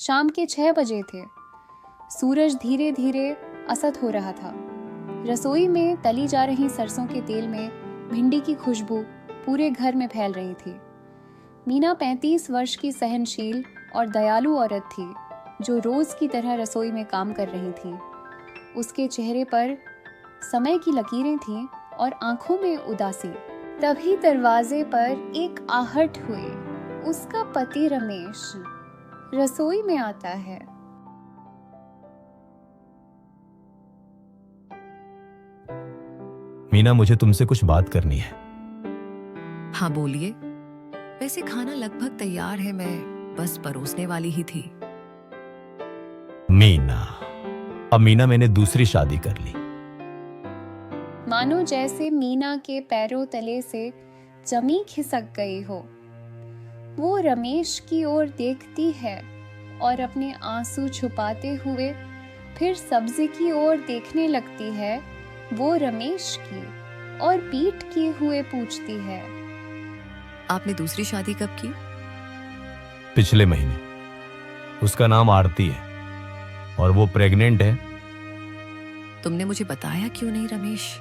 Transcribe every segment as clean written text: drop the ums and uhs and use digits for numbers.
शाम के 6 बजे थे। सूरज धीरे धीरे अस्त हो रहा था। रसोई में तली जा रही सरसों के तेल में भिंडी की खुशबू पूरे घर में फैल रही थी। मीना 35 वर्ष की सहनशील और दयालु औरत थी जो रोज की तरह रसोई में काम कर रही थी। उसके चेहरे पर समय की लकीरें थीं और आंखों में उदासी। तभी दरवाजे पर एक आहट हुई। उसका पति रमेश रसोई में आता है। मीना, मुझे तुमसे कुछ बात करनी है। हाँ बोलिए। वैसे खाना लगभग तैयार है, मैं बस परोसने वाली ही थी। मीना, अब मीना मैंने दूसरी शादी कर ली। मानो जैसे मीना के पैरों तले से जमीन खिसक गई हो। वो रमेश की ओर देखती है और अपने आंसू छुपाते हुए फिर सब्जी की ओर देखने लगती है। वो रमेश की और पीठ किए हुए पूछती है, आपने दूसरी शादी कब की? पिछले महीने। उसका नाम आरती है और वो प्रेग्नेंट है। तुमने मुझे बताया क्यों नहीं रमेश?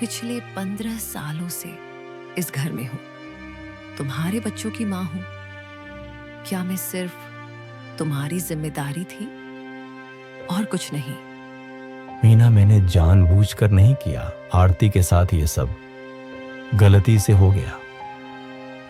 पिछले 15 सालों से इस घर में हूं, तुम्हारे बच्चों की मां हूं। क्या मैं सिर्फ तुम्हारी जिम्मेदारी थी और कुछ नहीं? मीना, मैंने जानबूझकर नहीं किया। आरती के साथ ये सब गलती से हो गया।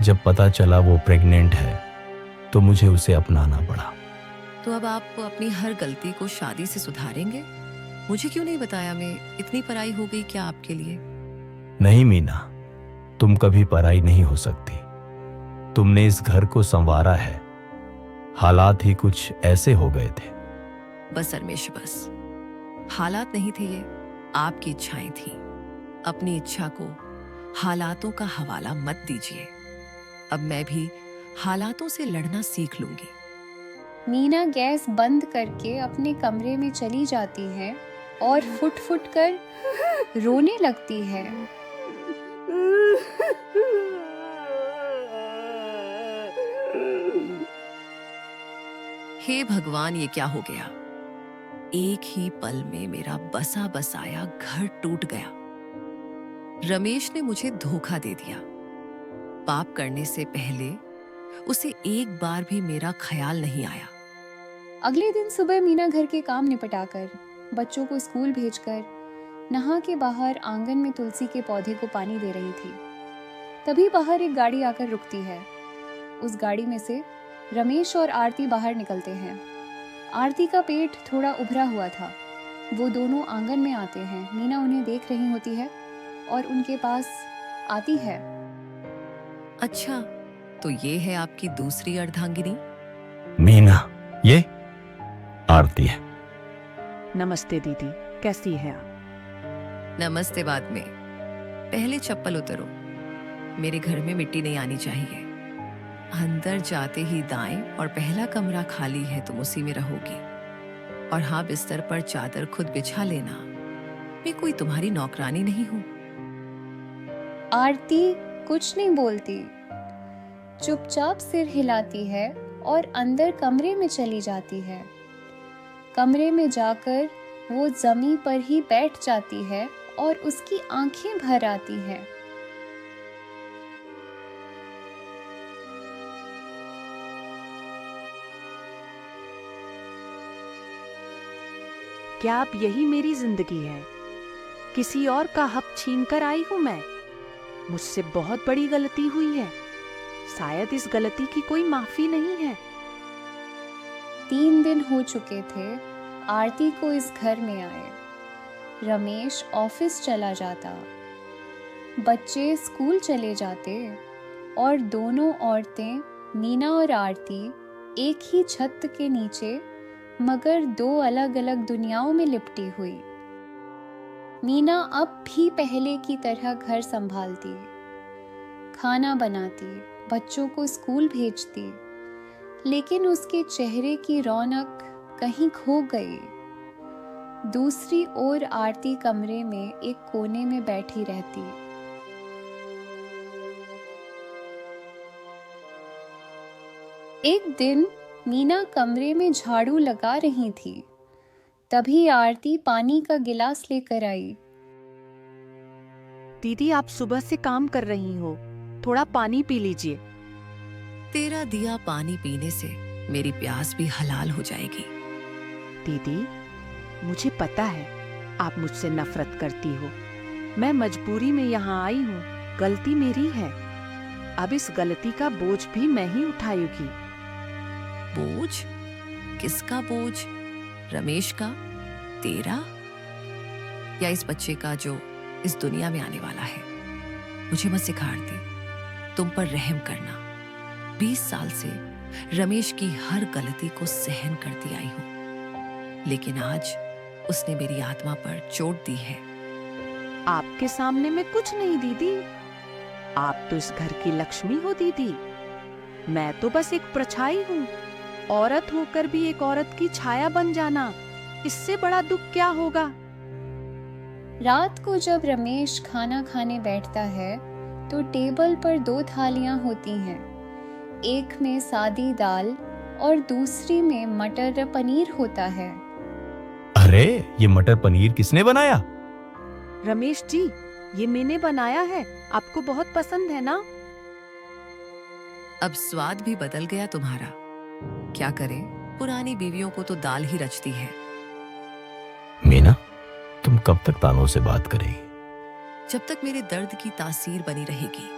जब पता चला वो प्रेग्नेंट है तो मुझे उसे अपनाना पड़ा। तो अब आप अपनी हर गलती को शादी से सुधारेंगे? मुझे क्यों नहीं बताया? मैं इतनी पराई हो गई क्या आपके लिए? नहीं मीना, तुम कभी पराई नहीं हो सकती। तुमने इस घर को संवारा है। हालात ही कुछ ऐसे हो गए थे। बस रमेश, बस। हालात नहीं थे ये, आपकी इच्छाएं थी। अपनी इच्छा को हालातों का हवाला मत दीजिए। अब मैं भी हालातों से लड़ना सीख लूंगी। मीना गैस बंद करके अपने कमरे में चली जाती है और फुट फुट कर रोने लगती है। हे भगवान, ये क्या हो गया? एक ही पल में मेरा बसा बसाया घर टूट गया। रमेश ने मुझे धोखा दे दिया। पाप करने से पहले उसे एक बार भी मेरा ख्याल नहीं आया। अगले दिन सुबह मीना घर के काम निपटाकर, बच्चों को स्कूल भेजकर, नहा के बाहर आंगन में तुलसी के पौधे को पानी दे रही थी। तभी बाहर एक गाड़ी आकर रुकती है। उस गाड़ी में से रमेश और आरती बाहर निकलते हैं। आरती का पेट थोड़ा उभरा हुआ था। वो दोनों आंगन में आते हैं। मीना उन्हें देख रही होती है और उनके पास आती है। अच्छा, तो ये है आपकी दूसरी अर्धांगिनी? मीना, ये आरती है। नमस्ते दीदी, कैसी हैं आप? नमस्ते बाद में। पहले चप्पल उतरो। मेरे घर में मिट्टी नहीं आनी चाहिए। अंदर जाते ही दाएं और पहला कमरा खाली है, तुम उसी में रहोगी। और हाँ, बिस्तर पर चादर खुद बिछा लेना। मैं कोई तुम्हारी नौकरानी नहीं हूं। आरती कुछ नहीं बोलती, चुपचाप सिर हिलाती है और अंदर कमरे में चली जाती है। कमरे में जाकर वो जमीन पर ही बैठ जाती है और उसकी आंखें भर आती हैं। क्या आप यही मेरी जिंदगी है? किसी और का हक छीन कर आई हूं मैं। मुझसे बहुत बड़ी गलती हुई है। शायद इस गलती की कोई माफी नहीं है। 3 दिन हो चुके थे आरती को इस घर में आए। रमेश ऑफिस चला जाता, बच्चे स्कूल चले जाते और दोनों औरतें, मीना और आरती, एक ही छत के नीचे मगर 2 अलग अलग दुनियाओं में लिपटी हुई। मीना अब भी पहले की तरह घर संभालती, खाना बनाती, बच्चों को स्कूल भेजती, लेकिन उसके चेहरे की रौनक कहीं खो गई। दूसरी ओर आरती कमरे में एक कोने में बैठी रहती। एक दिन मीना कमरे में झाड़ू लगा रही थी। तभी आरती पानी का गिलास लेकर आई। दीदी, आप सुबह से काम कर रही हो, थोड़ा पानी पी लीजिए। तेरा दिया पानी पीने से मेरी प्यास भी हलाल हो जाएगी। दीदी, मुझे पता है आप मुझसे नफरत करती हो। मैं मजबूरी में यहाँ आई हूँ, गलती मेरी है। अब इस गलती का बोझ भी मैं ही उठाऊंगी। बोझ? किसका बोझ? रमेश का? तेरा? या इस बच्चे का जो इस दुनिया में आने वाला है? मुझे मत सिखा आरती, तुम पर रहम करना। 20 साल से रमेश की हर गलती को सहन करती आई हूं, लेकिन आज उसने मेरी आत्मा पर चोट दी है। आपके सामने में कुछ नहीं दीदी, आप तो इस घर की लक्ष्मी हो दीदी। मैं तो बस एक परछाई हूँ। औरत होकर भी एक औरत की छाया बन जाना, इससे बड़ा दुख क्या होगा। रात को जब रमेश खाना खाने बैठता है तो टेबल पर 2 थालियां होती हैं। एक में सादी दाल और दूसरी में मटर पनीर होता है। अरे, ये मटर पनीर किसने बनाया? रमेश जी, ये मैंने बनाया है, आपको बहुत पसंद है ना? अब स्वाद भी बदल गया तुम्हारा। क्या करें, पुरानी बीवियों को तो दाल ही रचती है। मीना, तुम कब तक तानों से बात करेगी? जब तक मेरे दर्द की तासीर बनी रहेगी।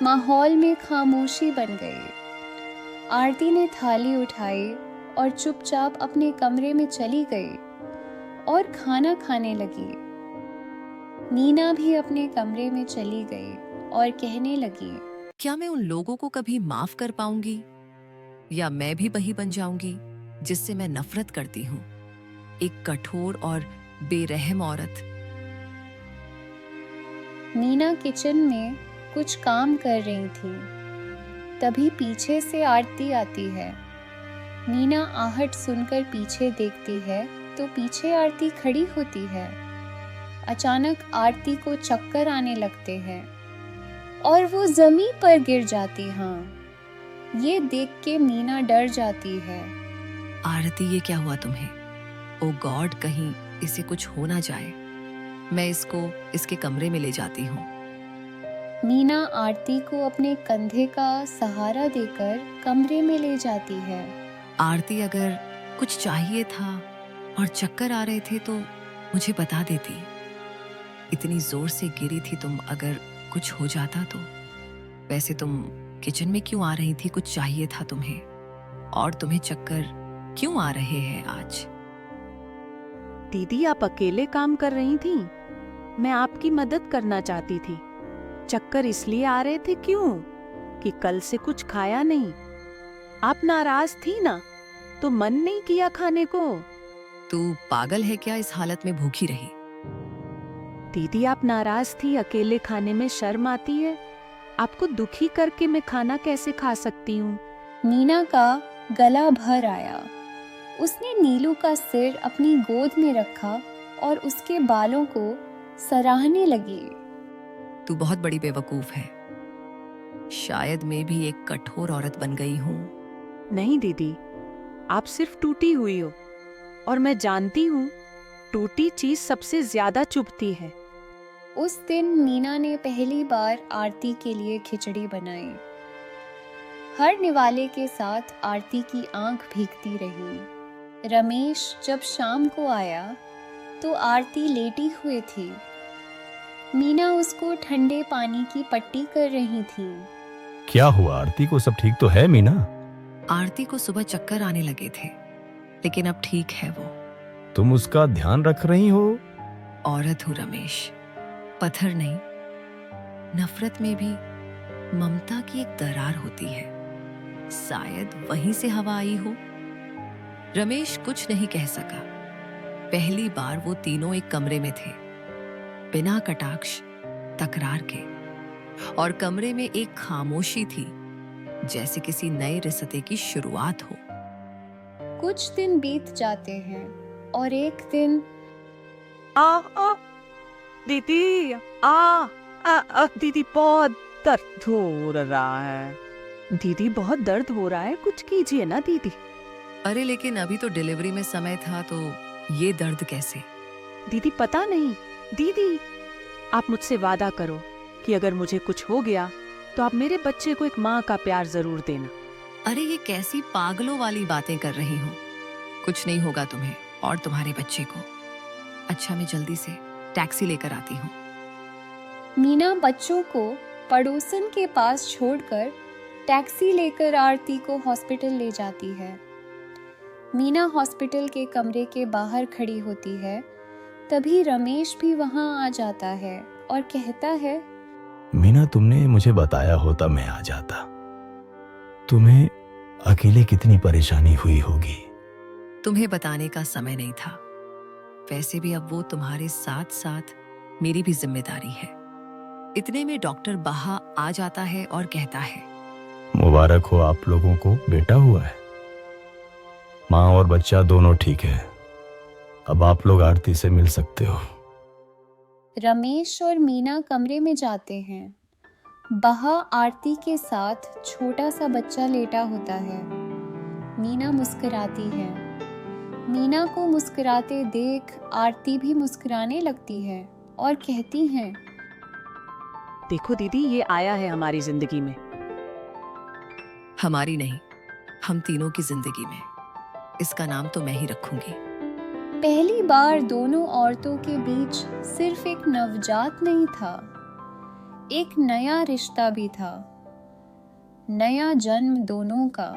माहौल में खामोशी बन गई। आरती ने थाली उठाई और चुपचाप अपने कमरे में चली गई और खाना खाने लगी। मीना भी अपने कमरे में चली गई और कहने लगी, क्या मैं उन लोगों को कभी माफ कर पाऊंगी? या मैं भी वही बन जाऊंगी जिससे मैं नफरत करती हूँ, एक कठोर और बेरहम औरत। मीना किचन में कुछ काम कर रही थी। तभी पीछे से आरती आती है। मीना आहट सुनकर पीछे देखती है तो पीछे आरती खड़ी होती है। अचानक आरती को चक्कर आने लगते हैं और वो जमीन पर गिर जाती। हाँ, ये देख के मीना डर जाती है। आरती, ये क्या हुआ तुम्हें? ओ गॉड, कहीं इसे कुछ हो ना जाए। मैं इसको इसके कमरे में ले जाती हूँ। मीना आरती को अपने कंधे का सहारा देकर कमरे में ले जाती है। आरती, अगर कुछ चाहिए था और चक्कर आ रहे थे तो मुझे बता देती। इतनी जोर से गिरी थी तुम, अगर कुछ हो जाता तो। वैसे तुम किचन में क्यों आ रही थी? कुछ चाहिए था तुम्हें? और तुम्हें चक्कर क्यों आ रहे हैं आज? दीदी, आप अकेले काम कर रही थी, मैं आपकी मदद करना चाहती थी। चक्कर इसलिए आ रहे थे क्यों कि कल से कुछ खाया नहीं। आप नाराज थी ना, तो मन नहीं किया खाने को। तू पागल है क्या? इस हालत में भूखी रही? दीदी, आप नाराज थी, अकेले खाने में शर्म आती है। आपको दुखी करके मैं खाना कैसे खा सकती हूँ? मीना का गला भर आया। उसने नीलू का सिर अपनी गोद में रखा और उसके बालों को सराहने लगी। तू बहुत बड़ी बेवकूफ है। शायद मैं भी एक कठोर औरत बन गई हूँ। नहीं दीदी, आप सिर्फ टूटी हुई हो, और मैं जानती हूँ टूटी चीज सबसे ज्यादा चुभती है। उस दिन मीना ने पहली बार आरती के लिए खिचड़ी बनाई। हर निवाले के साथ आरती की आंख भीगती रही। रमेश जब शाम को आया तो आरती लेटी हुई थी। मीना उसको ठंडे पानी की पट्टी कर रही थी। क्या हुआ आरती को? सब ठीक तो है मीना? आरती को सुबह चक्कर आने लगे थे, लेकिन अब ठीक है वो। तुम उसका ध्यान रख रही हो? औरत हूँ रमेश, पत्थर नहीं। नफरत में भी ममता की एक दरार होती है। शायद वहीं से हवा आई हो। रमेश कुछ नहीं कह सका। पहली बार वो तीनों एक कमरे में थे, बिना कटाक्ष, तकरार के। और कमरे में एक खामोशी थी, जैसे किसी नए रिश्ते की शुरुआत हो। कुछ दिन बीत जाते हैं और एक दिन आ दीदी, दीदी, बहुत दर्द हो रहा है। दीदी, बहुत दर्द हो रहा है, कुछ कीजिए ना दीदी। अरे लेकिन अभी तो डिलीवरी में समय था, तो ये दर्द कैसे? दीदी पता नहीं। दीदी, आप मुझसे वादा करो कि अगर मुझे कुछ हो गया तो आप मेरे बच्चे को एक माँ का प्यार जरूर देना। अरे ये कैसी पागलों वाली बातें कर रही हो? कुछ नहीं होगा तुम्हें और तुम्हारे बच्चे को। अच्छा, मैं जल्दी से टैक्सी लेकर आती हूँ। मीना बच्चों को पड़ोसन के पास छोड़कर टैक्सी लेकर आरती को हॉस्पिटल ले जाती है। मीना हॉस्पिटल के कमरे के बाहर खड़ी होती है, तभी रमेश भी वहां आ जाता है और कहता है, मीना, तुमने मुझे बताया होता मैं आ जाता। तुम्हें अकेले कितनी परेशानी हुई होगी। तुम्हें बताने का समय नहीं था। वैसे भी अब वो तुम्हारे साथ साथ मेरी भी जिम्मेदारी है। इतने में डॉक्टर बाहा आ जाता है और कहता है, मुबारक हो आप लोगों को, बेटा हुआ है। माँ और बच्चा दोनों ठीक है। अब आप लोग आरती से मिल सकते हो। रमेश और मीना कमरे में जाते हैं। बहा आरती के साथ छोटा सा बच्चा लेटा होता है। मीना मुस्कुराती है। मीना को मुस्कुराते देख आरती भी मुस्कुराने लगती है और कहती है, देखो दीदी, ये आया है हमारी जिंदगी में। हमारी नहीं, हम तीनों की जिंदगी में। इसका नाम तो मैं ही रखूंगी। पहली बार दोनों औरतों के बीच सिर्फ एक नवजात नहीं था, एक नया रिश्ता भी था। नया जन्म दोनों का।